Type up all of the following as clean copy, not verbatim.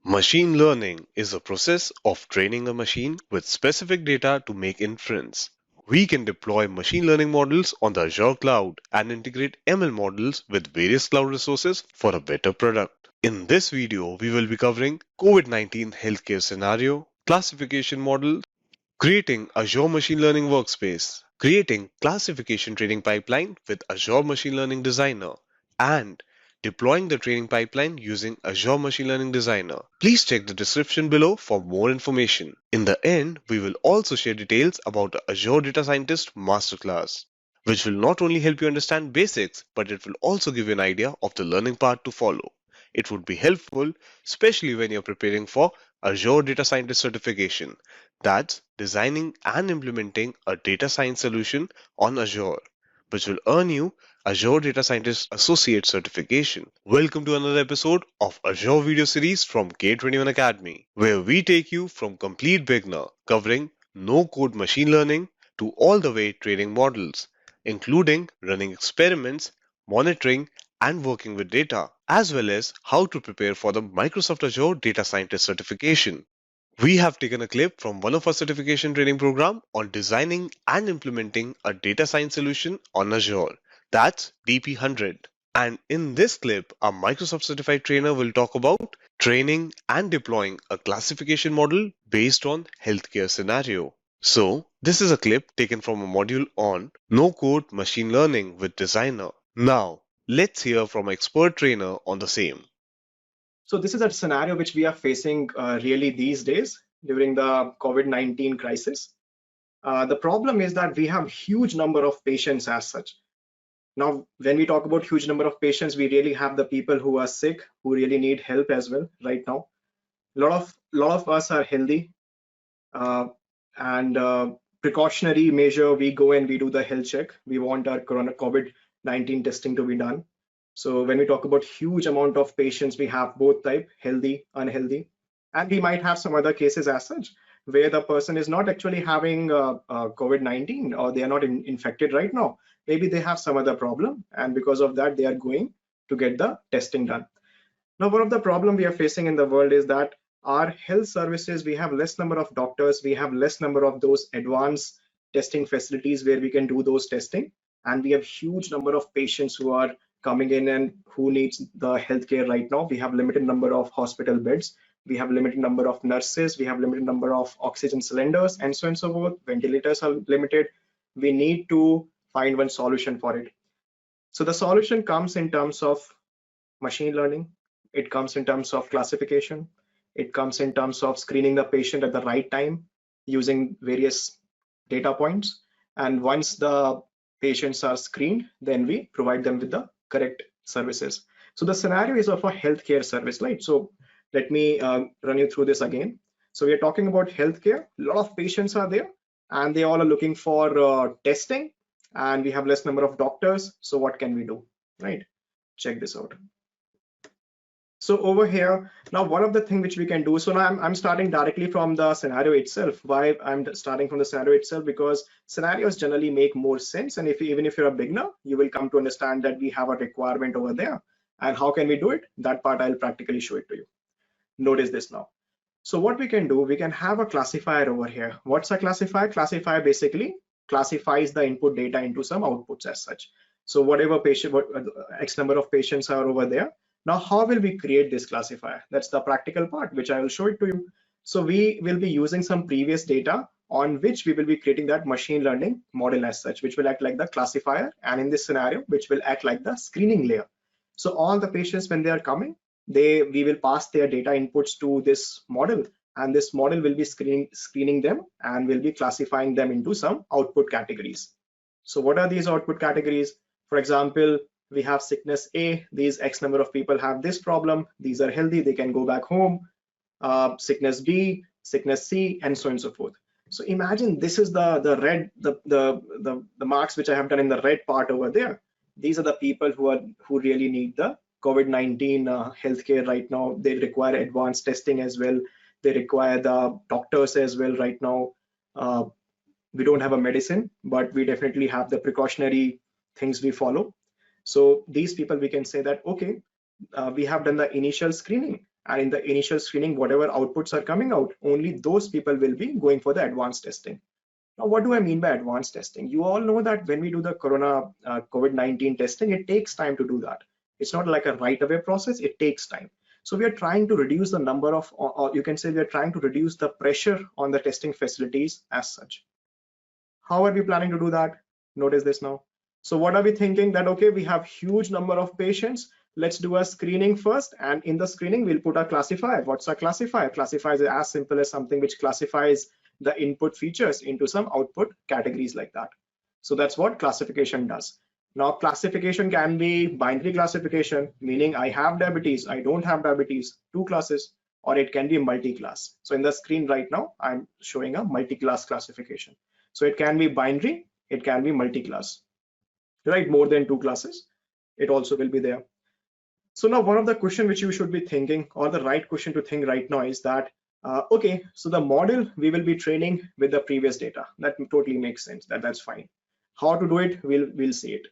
Machine learning is the process of training a machine with specific data to make inference. We can deploy machine learning models on the Azure cloud and integrate ML models with various cloud resources for a better product. In this video, we will be covering COVID-19 healthcare scenario, classification model, creating Azure Machine Learning Workspace, creating classification training pipeline with Azure Machine Learning Designer, and deploying the training pipeline using Azure Machine Learning Designer. Please check the description below for more information. In the end, we will also share details about the Azure Data Scientist Masterclass, which will not only help you understand basics, but it will also give you an idea of the learning path to follow. It would be helpful, especially when you're preparing for Azure Data Scientist certification. That's designing and implementing a data science solution on Azure, which will earn you Azure Data Scientist Associate certification. Welcome to another episode of Azure video series from K21 Academy, where we take you from complete beginner, covering no code machine learning to all the way training models, including running experiments, monitoring, and working with data, as well as how to prepare for the Microsoft Azure Data Scientist certification. We have taken a clip from one of our certification training program on designing and implementing a data science solution on Azure. That's DP100. And in this clip, a Microsoft certified trainer will talk about training and deploying a classification model based on healthcare scenario. So, this is a clip taken from a module on no code machine learning with designer. Now, let's hear from an expert trainer on the same. So this is a scenario which we are facing really these days during the COVID-19 crisis. The problem is that we have huge number of patients as such. Now, when we talk about huge number of patients, we really have the people who are sick, who really need help as well right now. A lot of us are healthy, and precautionary measure, we go and we do the health check. We want our COVID-19 testing to be done. So when we talk about huge amount of patients, we have both type, healthy, unhealthy, and we might have some other cases as such where the person is not actually having COVID-19 or they are not infected right now. Maybe they have some other problem, and because of that, they are going to get the testing done. Now, one of the problem we are facing in the world is that our health services, we have less number of doctors, we have less number of those advanced testing facilities where we can do those testing, and we have huge number of patients who are coming in and who needs the healthcare right now. We have limited number of hospital beds, we have limited number of nurses, we have limited number of oxygen cylinders, and so on and so forth. Ventilators are limited. We need to find one solution for it. So the solution comes in terms of machine learning, it comes in terms of classification, it comes in terms of screening the patient at the right time using various data points, and once the patients are screened, then we provide them with the correct services. So the scenario is of a healthcare service, right? So let me run you through this again. So we are talking about healthcare. A lot of patients are there and they all are looking for testing, and we have less number of doctors. So what can we do, right? Check this out. So over here, now one of the things which we can do, so now I'm starting directly from the scenario itself. Why I'm starting from the scenario itself? Because scenarios generally make more sense, and even if you're a beginner, you will come to understand that we have a requirement over there, and how can we do it? That part I'll practically show it to you. Notice this now. So what we can do, we can have a classifier over here. What's a classifier? Classifier basically classifies the input data into some outputs as such. So whatever patient, X number of patients are over there. Now, how will we create this classifier? That's the practical part, which I will show it to you. So we will be using some previous data on which we will be creating that machine learning model as such, which will act like the classifier, and in this scenario, which will act like the screening layer. So all the patients, when they are coming, we will pass their data inputs to this model, and this model will be screening them and will be classifying them into some output categories. So what are these output categories? For example, we have sickness A, these X number of people have this problem, these are healthy, they can go back home. Sickness B, sickness C, and so on and so forth. So imagine this is the red, the marks which I have done in the red part over there. These are the people who really need the COVID-19 healthcare right now. They require advanced testing as well. They require the doctors as well right now. We don't have a medicine, but we definitely have the precautionary things we follow. So these people, we can say that, okay, we have done the initial screening, And in the initial screening, whatever outputs are coming out, only those people will be going for the advanced testing. Now, what do I mean by advanced testing? You all know that when we do the COVID-19 testing, it takes time to do that. It's not like a right away process, it takes time. So we are trying to reduce the number of, or you can say we are trying to reduce the pressure on the testing facilities as such. How are we planning to do that? Notice this now. So what are we thinking that, okay, we have huge number of patients. Let's do a screening first. And in the screening, we'll put a classifier. What's a classifier? Classifier is as simple as something which classifies the input features into some output categories like that. So that's what classification does. Now, classification can be binary classification, meaning I have diabetes, I don't have diabetes, two classes, or it can be multi-class. So in the screen right now, I'm showing a multi-class classification. So it can be binary, it can be multi-class, right? More than two classes, it also will be there. So now one of the question which you should be thinking, or the right question to think right now, is that, okay, so the model we will be training with the previous data. That totally makes sense, that's fine. How to do it, we'll see it,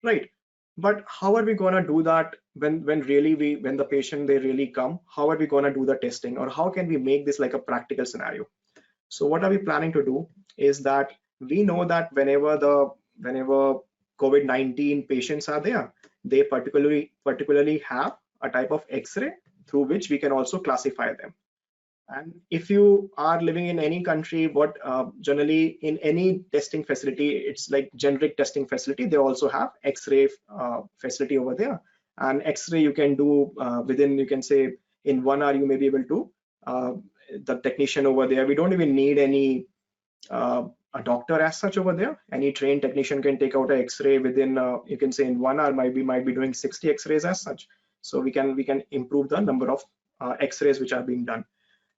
right? But how are we gonna do that when the patient they really come? How are we gonna do the testing, or how can we make this like a practical scenario? So what are we planning to do is that we know that whenever COVID-19 patients are there, they particularly have a type of X-ray through which we can also classify them. And if you are living in any country, what generally in any testing facility, it's like generic testing facility, they also have X-ray facility over there. And X-ray you can do within, you can say in 1 hour, you may be able to, the technician over there, we don't even need any a doctor as such over there. Any trained technician can take out an X-ray within, you can say in 1 hour, might be doing 60 X-rays as such. So we can improve the number of X-rays which are being done.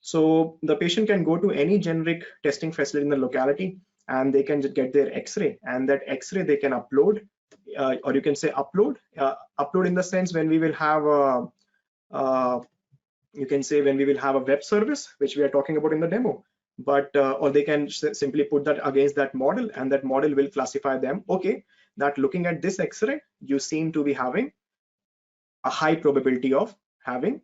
So the patient can go to any generic testing facility in the locality, and they can just get their X-ray, and that X-ray they can upload, or you can say upload in the sense when we will have a, you can say when we will have a web service, which we are talking about in the demo. But or they can simply put that against that model, and that model will classify them. Okay, that looking at this X-ray, you seem to be having a high probability of having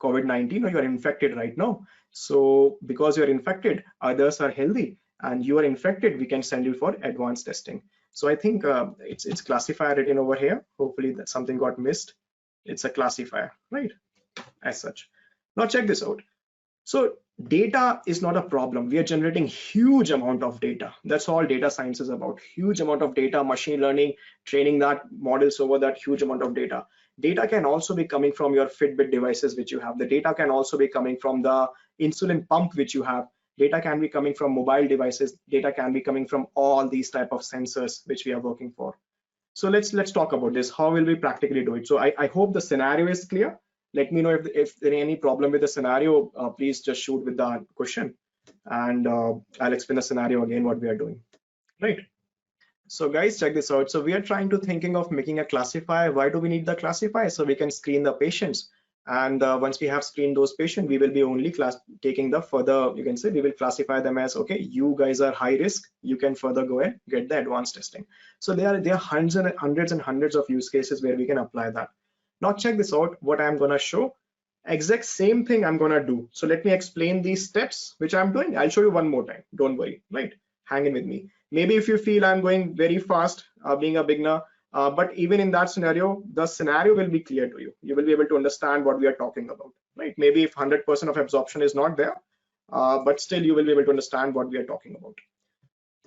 COVID-19, or you are infected right now. So because you're infected, others are healthy, and you are infected, we can send you for advanced testing. So I think it's classifier written over here. Hopefully that something got missed. It's a classifier, right? As such. Now check this out. So data is not a problem. We are generating huge amount of data. That's all data science is about. Huge amount of data, machine learning, training that models over that huge amount of data. Data can also be coming from your Fitbit devices which you have. The data can also be coming from the insulin pump which you have. Data can be coming from mobile devices. Data can be coming from all these type of sensors which we are working for. So let's talk about this. How will we practically do it? So I hope the scenario is clear. Let me know if there is any problem with the scenario. Please just shoot with the question, and I'll explain the scenario again what we are doing, right? So guys, check this out. So we are trying to thinking of making a classifier. Why do we need the classifier? So we can screen the patients, and once we have screened those patients, we will be only taking the further, you can say we will classify them as, okay, you guys are high risk, you can further go and get the advanced testing. So there are hundreds and hundreds of use cases where we can apply that. Now check this out, what I'm gonna show, exact same thing I'm gonna do. So let me explain these steps which I'm doing. I'll show you one more time, don't worry, right? Hang in with me. Maybe if you feel I'm going very fast, being a beginner, but even in that scenario, the scenario will be clear to you. You will be able to understand what we are talking about, right? Maybe if 100% of absorption is not there, but still you will be able to understand what we are talking about.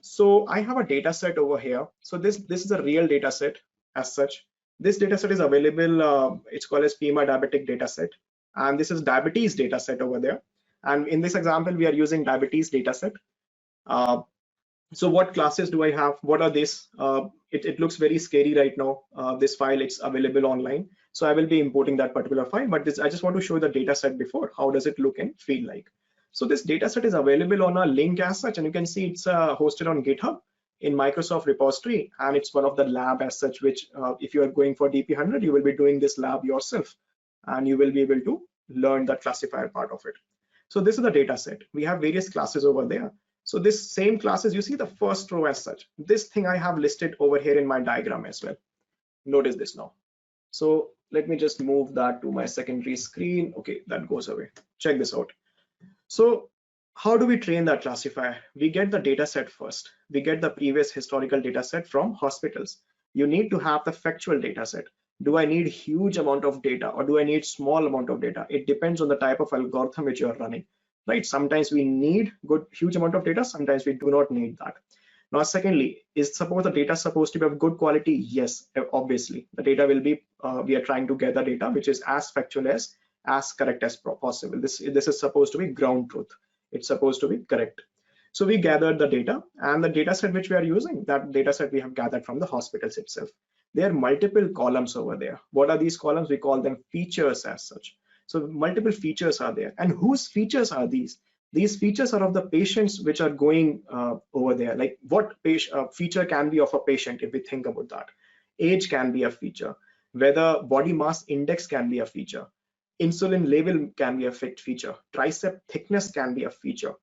So I have a data set over here. So this is a real data set as such. This data set is available, it's called as PIMA diabetic data set. And this is diabetes data set over there. And in this example, we are using diabetes data set. So what classes do I have? What are these? It looks very scary right now. This file, it's available online. So I will be importing that particular file, but I just want to show the data set before. How does it look and feel like? So this data set is available on a link as such, and you can see it's hosted on GitHub in Microsoft repository, and it's one of the lab as such, which if you are going for DP100, you will be doing this lab yourself, and you will be able to learn that classifier part of it. So this is the data set. We have various classes over there. So this same classes, you see the first row as such. This thing I have listed over here in my diagram as well. Notice this now. So let me just move that to my secondary screen. Okay, that goes away. Check this out. So how do we train that classifier? We get the data set first. We get the previous historical data set from hospitals. You need to have the factual data set. Do I need huge amount of data or do I need small amount of data? It depends on the type of algorithm which you are running, right? Sometimes we need good huge amount of data. Sometimes we do not need that. Now, secondly, is suppose the data supposed to be of good quality? Yes, obviously. The data will be, we are trying to gather data which is as factual as correct as possible. This is supposed to be ground truth. It's supposed to be correct. So we gathered the data, and the data set which we are using, that data set we have gathered from the hospitals itself. There are multiple columns over there. What are these columns? We call them features as such. So multiple features are there. And whose features are these? These features are of the patients which are going over there. Like what feature can be of a patient if we think about that? Age can be a feature. Whether body mass index can be a feature. Insulin level can be a feature. Tricep thickness can be a feature.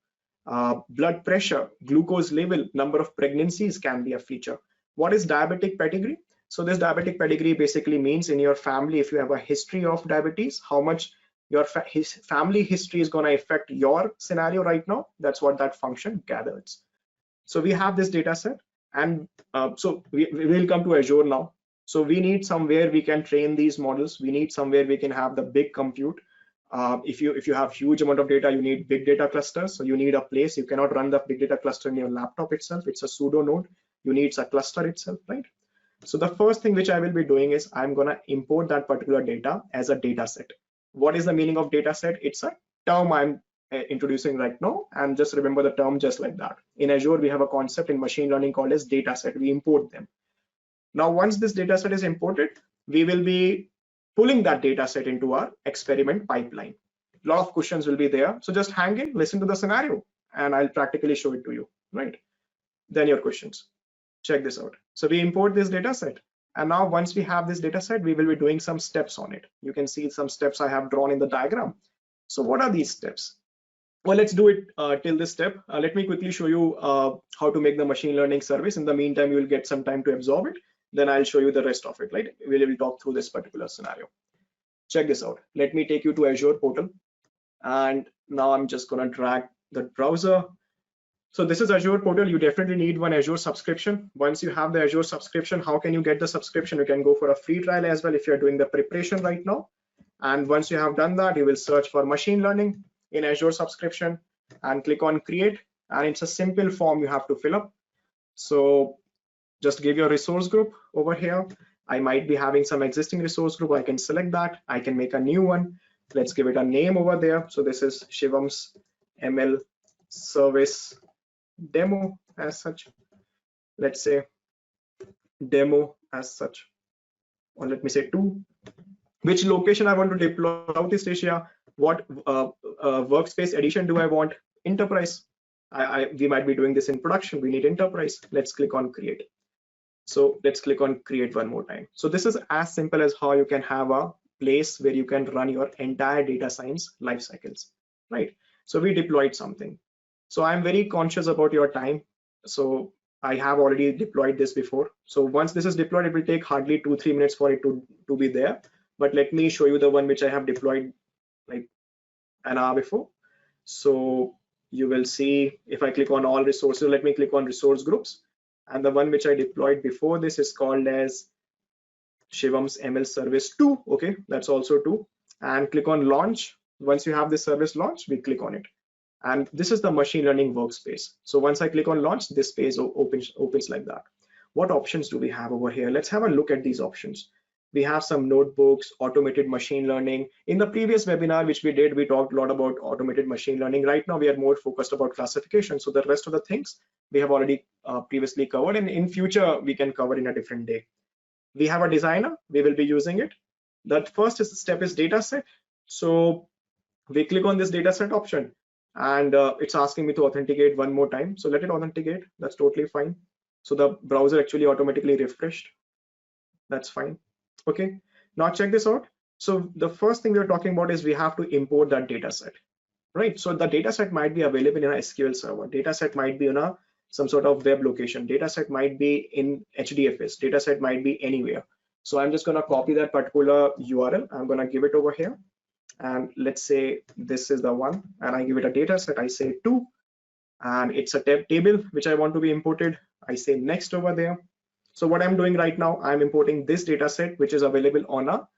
Blood pressure, glucose level, number of pregnancies can be a feature. What is diabetic pedigree? So this diabetic pedigree basically means in your family, if you have a history of diabetes, how much your family history is going to affect your scenario right now. That's what that function gathers. So we have this data set, and so we will come to Azure now. So we need somewhere we can train these models. We need somewhere we can have the big compute. If you have huge amount of data, you need big data clusters. So you need a place. You cannot run the big data cluster in your laptop itself. It's a pseudo node. You need a cluster itself, right? So the first thing which I will be doing is I'm going to import that particular data as a data set. What is the meaning of data set? It's a term I'm introducing right now, and just remember the term just like that. In Azure, we have a concept in machine learning called as data set. We import them. Now, once this data set is imported, we will be pulling that data set into our experiment pipeline. A lot of questions will be there. So just hang in, listen to the scenario, and I'll practically show it to you, right? Then your questions. Check this out. So we import this data set. And now once we have this data set, we will be doing some steps on it. You can see some steps I have drawn in the diagram. So what are these steps? Well, let's do it till this step. Let me quickly show you how to make the machine learning service. In the meantime, you will get some time to absorb it. Then I'll show you the rest of it, right? We will talk through this particular scenario. Check this out. Let me take you to Azure portal. And now I'm just going to drag the browser. So this is Azure portal. You definitely need one Azure subscription. Once you have the Azure subscription, how can you get the subscription? You can go for a free trial as well if you're doing the preparation right now. And once you have done that, you will search for machine learning in Azure subscription and click on create. And it's a simple form you have to fill up. So just give your resource group over here. I might be having some existing resource group. I can select that. I can make a new one. Let's give it a name over there. So this is Shivam's ML service demo as such. Let's say demo as such, or let me say 2. Which location I want to deploy? Southeast Asia. What workspace edition do I want? Enterprise. We might be doing this in production. We need enterprise. Let's click on create. So let's click on create one more time. So this is as simple as how you can have a place where you can run your entire data science life cycles, right? So we deployed something. So I'm very conscious about your time. So I have already deployed this before. So once this is deployed, it will take hardly 2-3 minutes for it to be there. But let me show you the one which I have deployed like an hour before. So you will see if I click on all resources, let me click on resource groups. And the one which I deployed before this is called as Shivam's ML service 2. Okay, that's also 2. And click on launch. Once you have this service launched, we click on it. And this is the machine learning workspace. So once I click on launch, this page opens like that. What options do we have over here? Let's have a look at these options. We have some notebooks, automated machine learning. In the previous webinar which we did, we talked a lot about automated machine learning. Right now we are more focused about classification. So the rest of the things we have already previously covered, and in future we can cover in a different day. We have a designer. We will be using it. The first step is data set. So we click on this data set option, and it's asking me to authenticate one more time. So let it authenticate. That's totally fine. So the browser actually automatically refreshed. That's fine. Okay, now check this out. So the first thing we're talking about is we have to import that data set, right? So the data set might be available in a SQL server. Data set might be in some sort of web location. Data set might be in HDFS. Data set might be anywhere. So I'm just going to copy that particular URL. I'm going to give it over here. And let's say this is the one, and I give it a data set. I say 2, and it's a table which I want to be imported. I say next over there. So what I'm doing right now, I'm importing this data set, which is available on a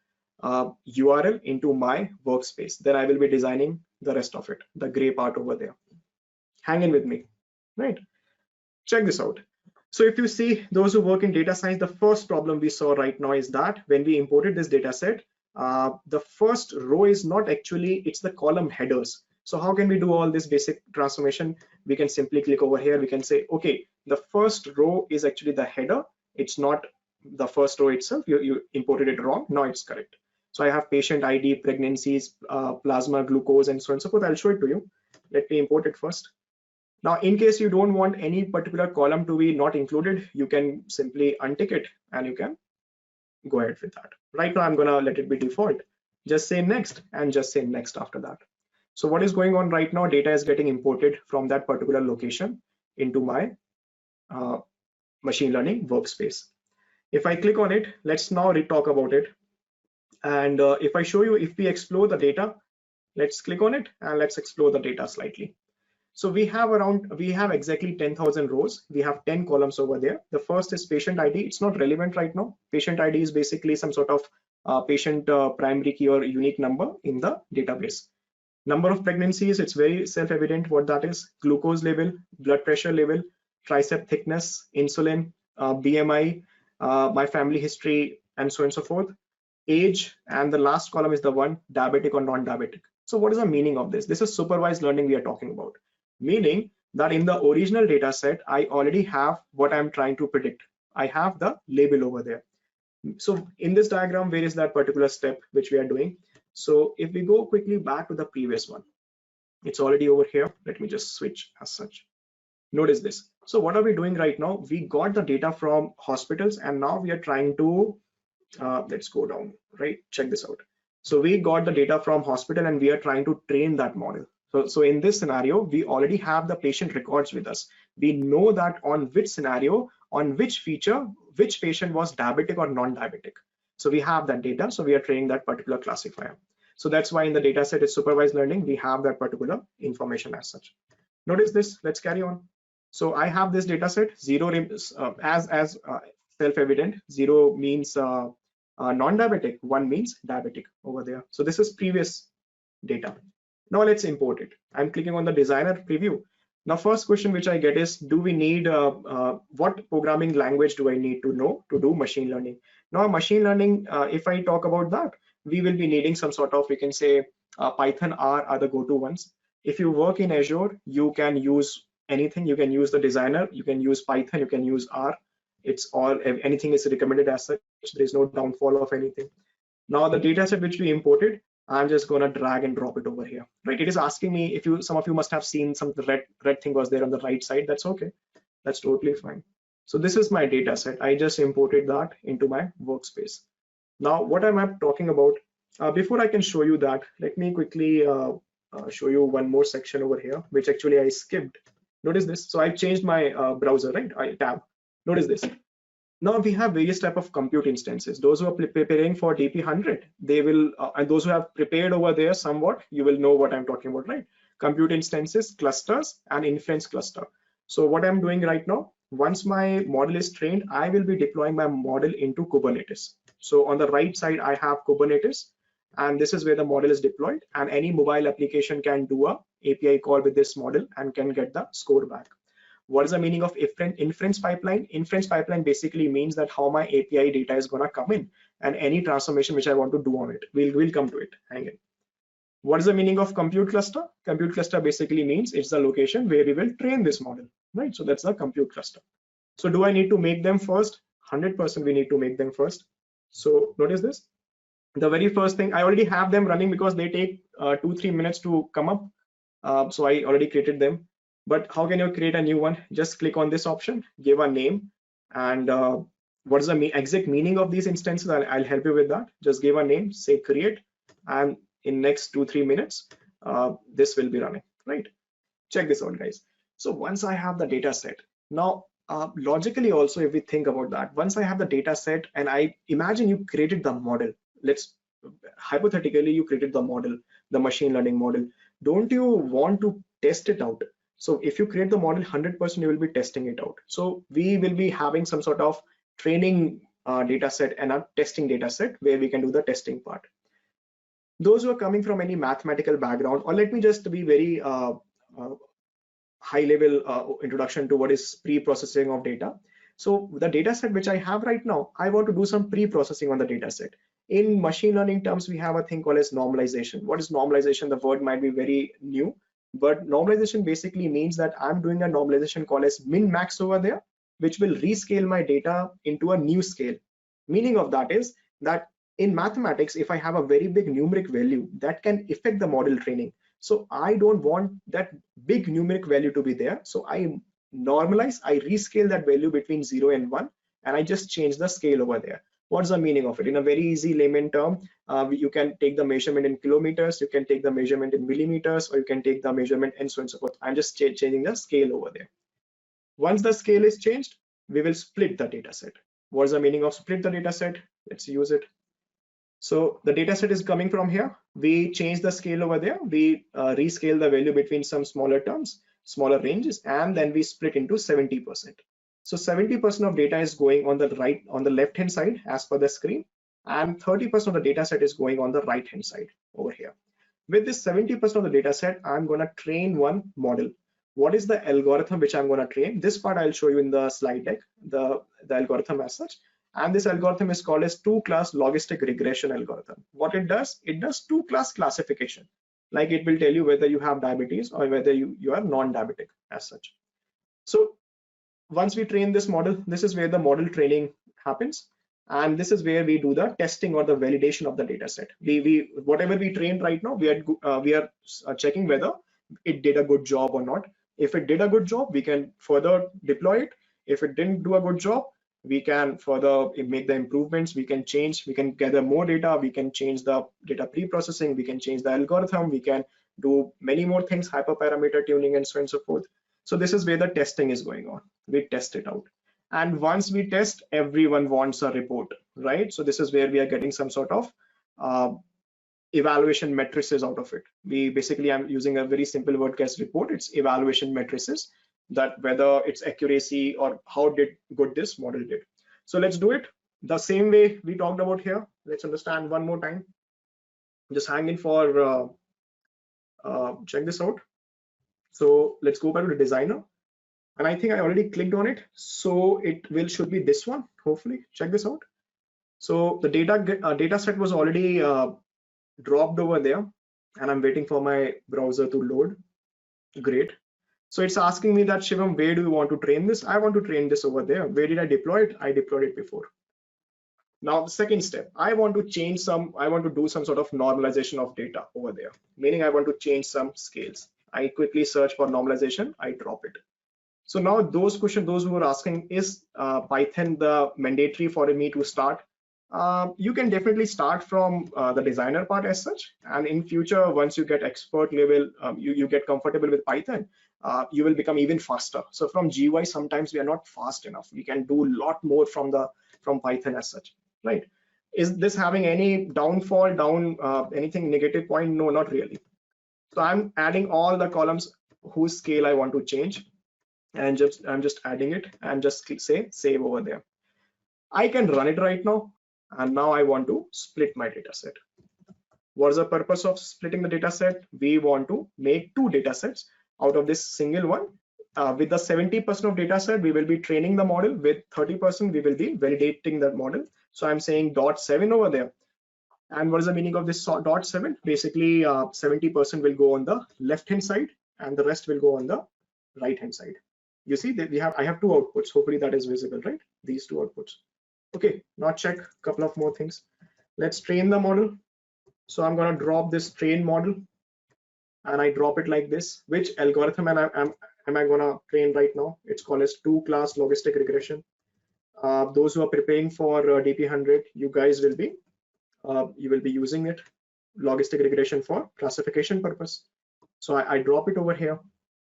URL into my workspace. Then I will be designing the rest of it, the gray part over there. Hang in with me, right? Check this out. So if you see those who work in data science, the first problem we saw right now is that when we imported this data set, the first row is not actually, it's the column headers. So how can we do all this basic transformation? We can simply click over here. We can say, okay, the first row is actually the header. It's not the first row itself. You imported it wrong. Now it's correct. So I have patient ID, pregnancies, plasma, glucose, and so on and so forth. I'll show it to you. Let me import it first. Now, in case you don't want any particular column to be not included, you can simply untick it and you can go ahead with that. Right now, I'm going to let it be default. Just say next and just say next after that. So what is going on right now? Data is getting imported from that particular location into my machine learning workspace. If I click on it, let's now talk about it. And if I show you, if we explore the data, let's click on it and let's explore the data slightly. So we have exactly 10,000 rows. We have 10 columns over there. The first is patient ID. It's not relevant right now. Patient ID is basically some sort of patient primary key or unique number in the database. Number of pregnancies, it's very self-evident what that is. Glucose level, blood pressure level, tricep thickness, insulin, BMI, my family history, and so on and so forth. Age, and the last column is the one, diabetic or non-diabetic. So what is the meaning of this? This is supervised learning we are talking about. Meaning that in the original data set, I already have what I'm trying to predict. I have the label over there. So in this diagram, where is that particular step which we are doing? So if we go quickly back to the previous one, it's already over here. Let me just switch as such. Notice this. So what are we doing right now? We got the data from hospitals, and now we are trying to, let's go down, right? Check this out. So we got the data from hospital and we are trying to train that model. So in this scenario, we already have the patient records with us. We know that on which scenario, on which feature, which patient was diabetic or non-diabetic. So we have that data. So we are training that particular classifier. So that's why in the data set is supervised learning, we have that particular information as such. Notice this, let's carry on. So I have this data set, zero as self-evident, zero means non-diabetic, one means diabetic over there. So this is previous data. Now let's import it. I'm clicking on the designer preview. Now first question which I get is, do we need what programming language do I need to know to do machine learning? Now machine learning, if I talk about that, we will be needing some sort of, we can say Python, R are the go-to ones. If you work in Azure, you can use anything. You can use the designer, you can use Python, you can use R. It's all, anything is recommended as such. There is no downfall of anything. Now the data set which we imported, I'm just gonna drag and drop it over here, right? It is asking me if some of you must have seen some red thing was there on the right side. That's okay, that's totally fine. So this is my data set. I just imported that into my workspace. Now what am I talking about? Before I can show you that, let me quickly show you one more section over here, which actually I skipped. Notice this. So I've changed my browser, right? Tab. Notice this. Now we have various type of compute instances. Those who are preparing for DP100, they will, and those who have prepared over there somewhat, you will know what I'm talking about, right? Compute instances, clusters, and inference cluster. So what I'm doing right now, once my model is trained, I will be deploying my model into Kubernetes. So on the right side, I have Kubernetes, and this is where the model is deployed, and any mobile application can do a API call with this model and can get the score back. What is the meaning of inference pipeline? Inference pipeline basically means that how my API data is going to come in, and any transformation which I want to do on it. We'll come to it. Hang in. What is the meaning of compute cluster? Compute cluster basically means it's the location where we will train this model, right? So that's the compute cluster. So do I need to make them first? 100% we need to make them first. So notice this. The very first thing, I already have them running because they take 2-3 minutes to come up. So I already created them. But how can you create a new one? Just click on this option, give a name, and what is the exact meaning of these instances? I'll help you with that. Just give a name, say create, and in next 2-3 minutes, this will be running, right? Check this out, guys. So once I have the data set, now logically also, if we think about that, once I have the data set and I imagine you created the model, let's hypothetically you created the model, the machine learning model, don't you want to test it out? So if you create the model 100%, you will be testing it out. So we will be having some sort of training data set and a testing data set where we can do the testing part. Those who are coming from any mathematical background, or let me just be very uh, high level introduction to what is pre-processing of data. So the data set which I have right now, I want to do some pre-processing on the data set. In machine learning terms, we have a thing called as normalization. What is normalization? The word might be very new, but normalization basically means that I'm doing a normalization called as min-max over there, which will rescale my data into a new scale. Meaning of that is that in mathematics, if I have a very big numeric value, that can affect the model training. So I don't want that big numeric value to be there. So I normalize, I rescale that value between 0 and 1, and I just change the scale over there. What's the meaning of it? In a very easy layman term, you can take the measurement in kilometers, you can take the measurement in millimeters, or you can take the measurement and so on and so forth. I'm just changing the scale over there. Once the scale is changed, we will split the data set. What's the meaning of split the data set? Let's use it. So the data set is coming from here. We change the scale over there. We rescale the value between some smaller terms, smaller ranges, and then we split into 70%. So 70% of data is going on the left hand side as per the screen, and 30% of the data set is going on the right hand side over here. With this 70% of the data set, I'm going to train one model. What is the algorithm which I'm going to train? This part I'll show you in the slide deck, the algorithm as such. And this algorithm is called as two-class logistic regression algorithm. What it does two-class classification. Like it will tell you whether you have diabetes or whether you are non-diabetic as such. So once we train this model, this is where the model training happens. And this is where we do the testing or the validation of the data set. Whatever we trained right now, we are checking whether it did a good job or not. If it did a good job, we can further deploy it. If it didn't do a good job, we can further make the improvements. We can change, we can gather more data, we can change the data pre-processing, we can change the algorithm, we can do many more things, hyperparameter tuning and so on and so forth. So this is where the testing is going on. We test it out. And once we test, everyone wants a report, right? So this is where we are getting some sort of evaluation matrices out of it. I'm using a very simple word as report. It's evaluation matrices, that whether it's accuracy or how good this model did. So let's do it the same way we talked about here. Let's understand one more time. Just hang in for check this out. So let's go back to the designer, and I think I already clicked on it, so it should be this one. Hopefully, check this out. So the data set was already dropped over there, and I'm waiting for my browser to load. Great. So it's asking me that, Shivam, where do you want to train this? I want to train this over there. Where did I deploy it? I deployed it before. Now the second step, I want to do some sort of normalization of data over there, meaning I want to change some scales. I quickly search for normalization, I drop it. So now those who are asking, is Python the mandatory for me to start? You can definitely start from the designer part as such, and in future, once you get expert level, you get comfortable with Python, you will become even faster. So from GUI, sometimes we are not fast enough. We can do a lot more from Python as such, right? Is this having any anything negative point? No, not really. So I'm adding all the columns whose scale I want to change, and I'm just adding it and just say save over there. I can run it right now, and now I want to split my data set. What's the purpose of splitting the data set? We want to make two data sets out of this single one. With the 70% of data set, we will be training the model. With 30%, we will be validating that model. So I'm saying .7 over there. And what is the meaning of this .7? Basically, 70% will go on the left-hand side, and the rest will go on the right-hand side. You see that I have two outputs. Hopefully that is visible, right? These two outputs. Okay, now check a couple of more things. Let's train the model. So I'm going to drop this train model, and I drop it like this. Which algorithm am I going to train right now? It's called as two-class logistic regression. Those who are preparing for DP100, you guys will be using it, logistic regression, for classification purpose. So I drop it over here.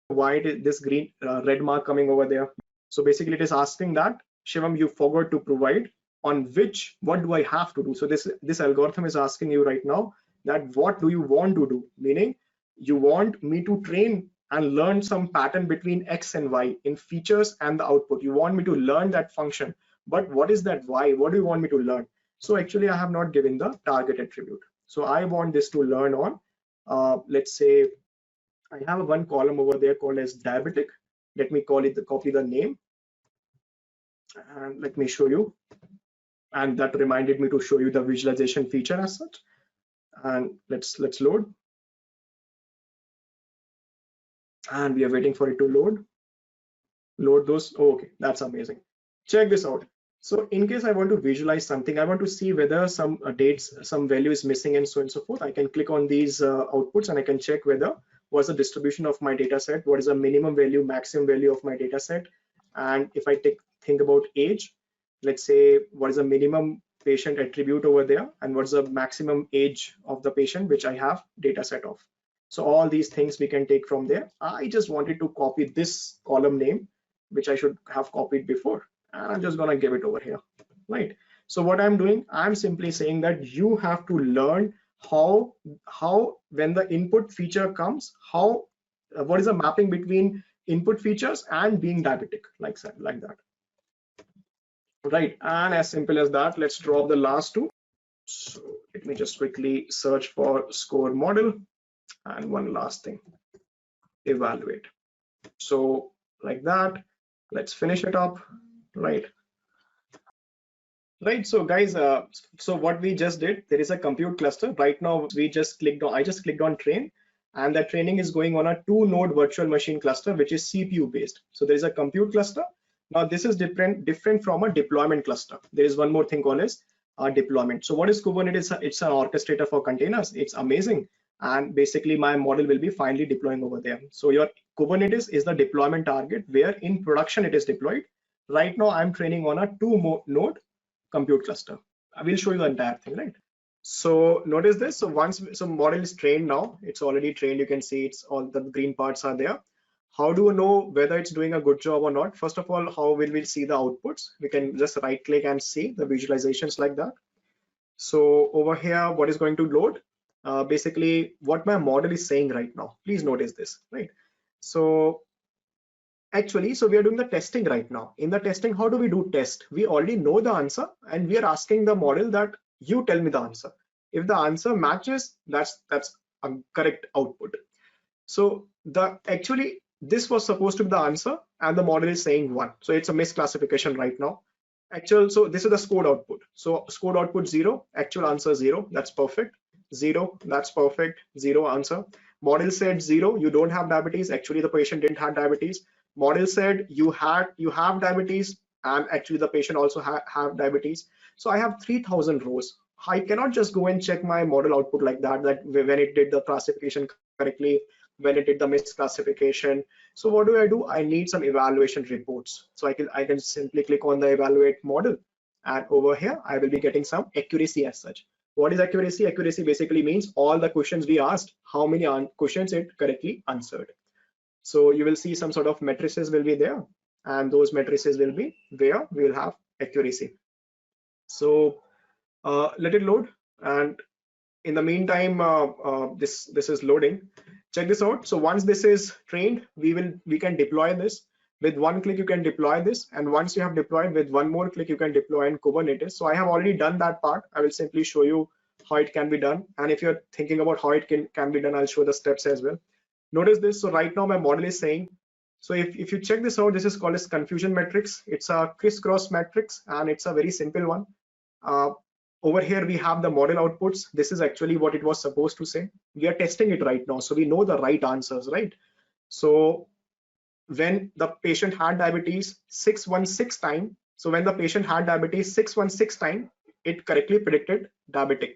Why did this red mark coming over there? So basically it is asking that, Shivam, you forgot to provide on which, what do I have to do? So this algorithm is asking you right now that what do you want to do? Meaning you want me to train and learn some pattern between X and Y in features and the output. You want me to learn that function, but what is that Y? What do you want me to learn? So actually I have not given the target attribute. So I want this to learn on, let's say I have one column over there called as diabetic. Let me call it copy the name, and let me show you. And that reminded me to show you the visualization feature as such. And let's load. And we are waiting for it to load those. Oh, okay, that's amazing. Check this out. So in case I want to visualize something, I want to see whether some dates, some value is missing and so on and so forth. I can click on these outputs and I can check whether what's the distribution of my data set, what is the minimum value, maximum value of my data set. And if I think about age, let's say what is the minimum patient attribute over there and what's the maximum age of the patient which I have data set of. So all these things we can take from there. I just wanted to copy this column name, which I should have copied before. And I'm just gonna give it over here, right? So what I'm doing, I'm simply saying that you have to learn how when the input feature comes, how what is the mapping between input features and being diabetic, like that, right? And as simple as that, let's drop the last two. So let me just quickly search for score model, and one last thing, evaluate. So like that, let's finish it up, right? Right, so guys, so what we just did, there is a compute cluster. Right now, I just clicked on train, and that training is going on a 2-node virtual machine cluster, which is CPU based. So there is a compute cluster. Now this is different from a deployment cluster. There is one more thing called as deployment. So what is Kubernetes? It's an orchestrator for containers. It's amazing. And basically my model will be finally deploying over there. So your Kubernetes is the deployment target where in production it is deployed. Right now I'm training on a 2-node compute cluster. I will show you the entire thing, right? So notice this. So once model is trained now, it's already trained. You can see it's all the green parts are there. How do we know whether it's doing a good job or not? First of all, how will we see the outputs? We can just right click and see the visualizations like that. So over here, what is going to load? Basically what my model is saying right now. Please notice this, right? So actually, so we are doing the testing right now. In the testing, how do we do test? We already know the answer and we are asking the model that you tell me the answer. If the answer matches, that's a correct output. So actually this was supposed to be the answer and the model is saying 1. So it's a misclassification right now. So this is the scored output. So scored output 0, actual answer 0, that's perfect. 0, that's perfect. 0 answer. Model said 0, you don't have diabetes. Actually the patient didn't have diabetes. Model said you have diabetes, and actually the patient also have diabetes. So I have 3000 rows. I cannot just go and check my model output like that when it did the classification correctly, when it did the misclassification. So what do? I need some evaluation reports. So I can simply click on the evaluate model, and over here I will be getting some accuracy as such. What is accuracy? Accuracy basically means all the questions we asked, how many questions it correctly answered. So you will see some sort of matrices will be there, and those matrices will be where we will have accuracy. So let it load, and in the meantime this is loading. Check this out. So once this is trained, we can deploy this. With one click you can deploy this, and once you have deployed, with one more click you can deploy in Kubernetes. So I have already done that part. I will simply show you how it can be done, and if you're thinking about how it can be done, I'll show the steps as well. Notice this. So right now my model is saying, so if you check this out, this is called as confusion matrix. It's a crisscross matrix and it's a very simple one. Over here we have the model outputs. This is actually what it was supposed to say. We are testing it right now, so we know the right answers, right? So when the patient had diabetes 616 time, so when the patient had diabetes 616 time, it correctly predicted diabetic.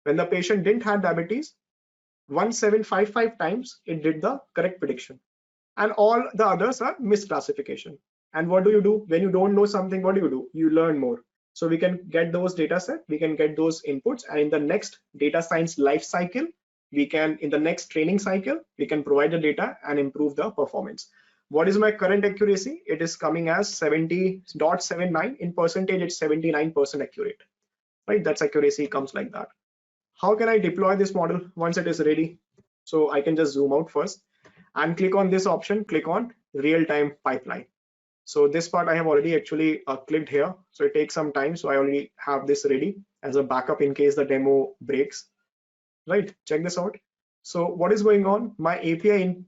When the patient didn't have diabetes 1755 times, it did the correct prediction, and all the others are misclassification. And what do when you don't know something? What do? You learn more. So we can get those data set, we can get those inputs, and in the next data science life cycle, in the next training cycle, we can provide the data and improve the performance. What is my current accuracy? It is coming as 70.79. In percentage, it's 79% accurate, right? That's accuracy comes like that. How can I deploy this model once it is ready? So I can just zoom out first and click on this option, click on real-time pipeline. So this part I have already actually clicked here. So it takes some time. So I already have this ready as a backup in case the demo breaks, right? Check this out. So what is going on? My API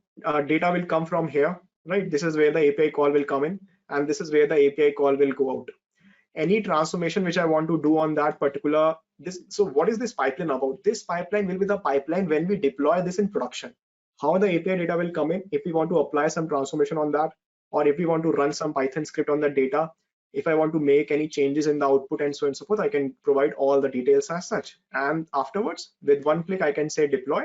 data will come from here, right? This is where the API call will come in, and this is where the API call will go out. Any transformation which I want to do on that particular this. So what is this pipeline about? This pipeline will be the pipeline when we deploy this in production. How the API data will come in if we want to apply some transformation on that, or if we want to run some Python script on the data, if I want to make any changes in the output and so on and so forth, I can provide all the details as such. And afterwards, with one click, I can say deploy.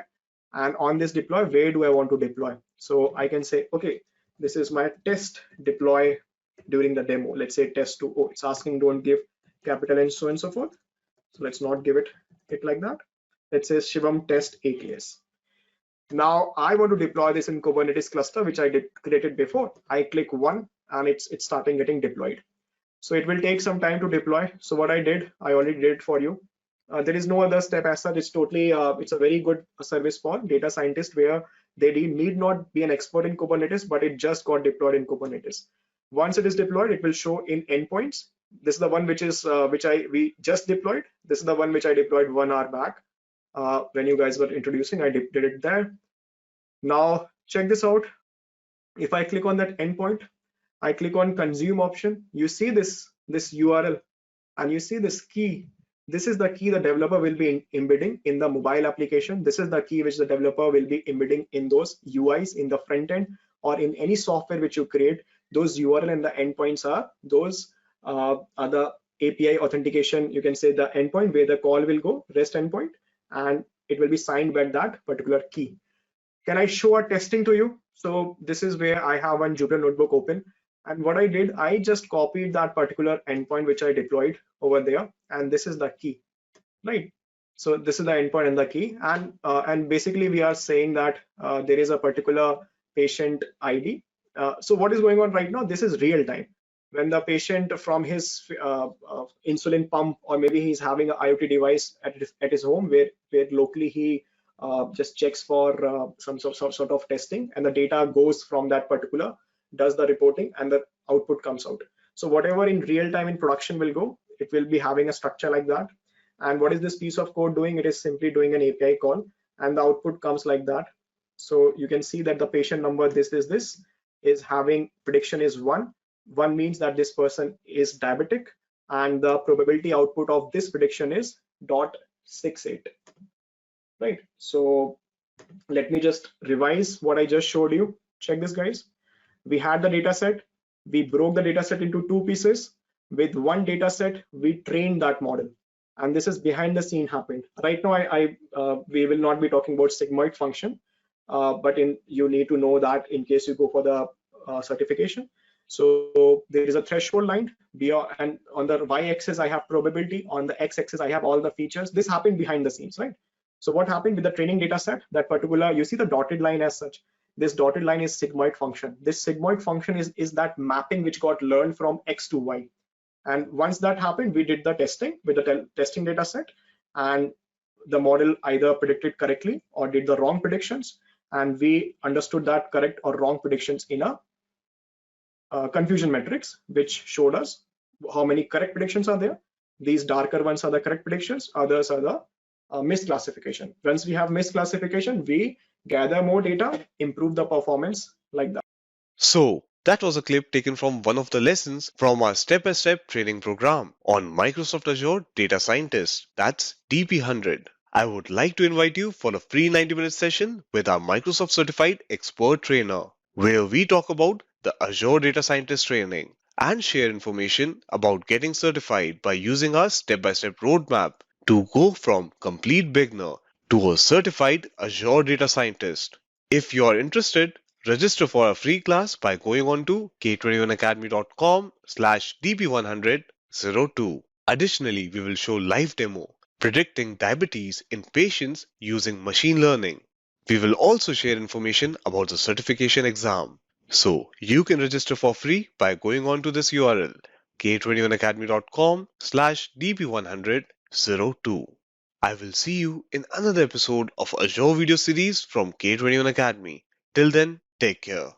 And on this deploy, where do I want to deploy? So I can say, okay, this is my test deploy during the demo. Let's say test 2. Oh, it's asking don't give capital and so on and so forth. So let's not give it like that. Let's say Shivam test ATS. Now I want to deploy this in Kubernetes cluster, which I created before. I click one and it's starting getting deployed. So it will take some time to deploy. So what I did, I already did it for you. There is no other step as such. It's totally, it's a very good service for data scientists where they need not be an expert in Kubernetes, but it just got deployed in Kubernetes. Once it is deployed, it will show in endpoints. This is the one which is we just deployed. This is the one which I deployed 1 hour back. When you guys were introducing, I did it there. Now check this out. If I click on that endpoint, I click on consume option. You see this URL and you see this key. This is the key the developer will be embedding in the mobile application. This is the key which the developer will be embedding in those UIs in the front end or in any software which you create. Those URL and the endpoints are those are the API authentication. You can say the endpoint where the call will go, REST endpoint, and it will be signed by that particular key. Can I show a testing to you? So this is where I have one Jupyter notebook open. And what I did, I just copied that particular endpoint which I deployed over there, and this is the key, right? So this is the endpoint and the key, and basically we are saying that there is a particular patient ID. So what is going on right now? This is real time. When the patient from his insulin pump, or maybe he's having an IoT device at his home where locally he just checks for some sort of testing, and the data goes from that particular, does the reporting, and the output comes out. So whatever in real time in production will go, it will be having a structure like that. And what is this piece of code doing? It is simply doing an API call, and the output comes like that. So you can see that the patient number this is having prediction is 1. 1 means that this person is diabetic, and the probability output of this prediction is 0.68, right? So let me just revise what I just showed you. Check this, guys. We had the data set. We broke the data set into 2 pieces. With one data set, we trained that model. And this is behind the scene happened. Right now, we will not be talking about sigmoid function, but you need to know that in case you go for the certification. So there is a threshold line, and on the y-axis, I have probability. On the x-axis, I have all the features. This happened behind the scenes, right? So what happened with the training data set, that particular, you see the dotted line as such. This dotted line is sigmoid function. This sigmoid function is that mapping which got learned from X to Y. And once that happened, we did the testing with the testing data set, and the model either predicted correctly or did the wrong predictions. And we understood that correct or wrong predictions in a confusion matrix, which showed us how many correct predictions are there. These darker ones are the correct predictions, others are the misclassification. Once we have misclassification, we gather more data, improve the performance like that. So, that was a clip taken from one of the lessons from our step-by-step training program on Microsoft Azure Data Scientist. That's DP100. I would like to invite you for a free 90-minute session with our Microsoft Certified Expert Trainer, where we talk about the Azure Data Scientist training and share information about getting certified by using our step-by-step roadmap to go from complete beginner to a certified Azure Data Scientist. If you are interested, register for a free class by going on to k21academy.com/dp10002. Additionally, we will show live demo predicting diabetes in patients using machine learning. We will also share information about the certification exam. So you can register for free by going on to this URL k21academy.com/dp10002. I will see you in another episode of Azure video series from K21 Academy. Till then, take care.